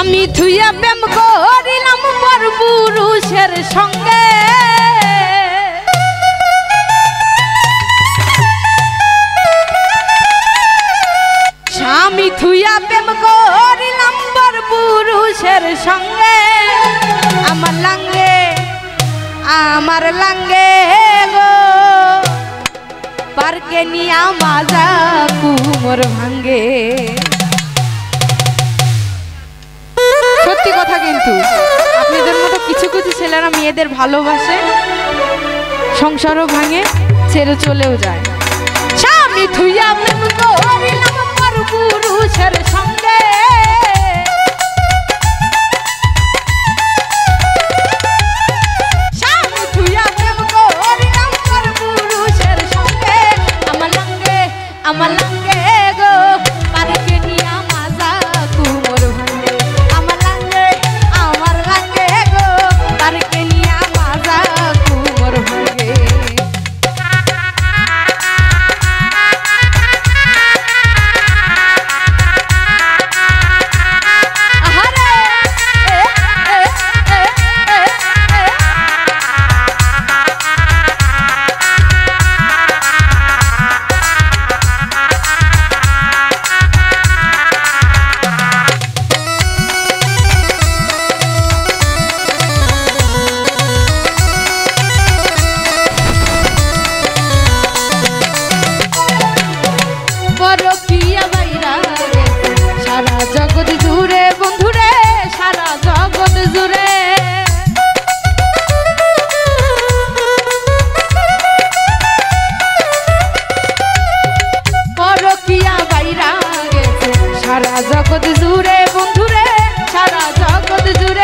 স্বামী থুইয়া প্রেম করিলাম পর পুরুষের সঙ্গে স্বামী থুইয়া প্রেম করিলাম পর পুরুষের সঙ্গে আমার লাঙ্গে গো পার্কে নিয়া মাজা কুমোর ভাঙ্গে। সত্যি কথা, কিন্তু আপনাদের মতো কিছু কিছু ছেলেরা মেয়েদের ভালোবাসে, সংসারও ভাঙে, ছেড়ে চলেও যায়। স্বামী থুইয়া প্রেম করিলাম পর পুরুষের সঙ্গে স্বামী থুইয়া প্রেম করিলাম পর পুরুষের সঙ্গে আমার লাঙ্গে গো পার্কে নিয়া মাজা কুমোর ভাঙ্গে। আমার লাঙ্গে গো পার্কে নিয়া মাজা কুমোর ভাঙ্গে। সারা জগৎ জুড়ে বন্ধুরে, সারা জগৎ জুড়ে পরকিয়া বাইরা গেছে, সারা জগৎ জুড়ে বন্ধুরে, সারা জগৎ জুড়ে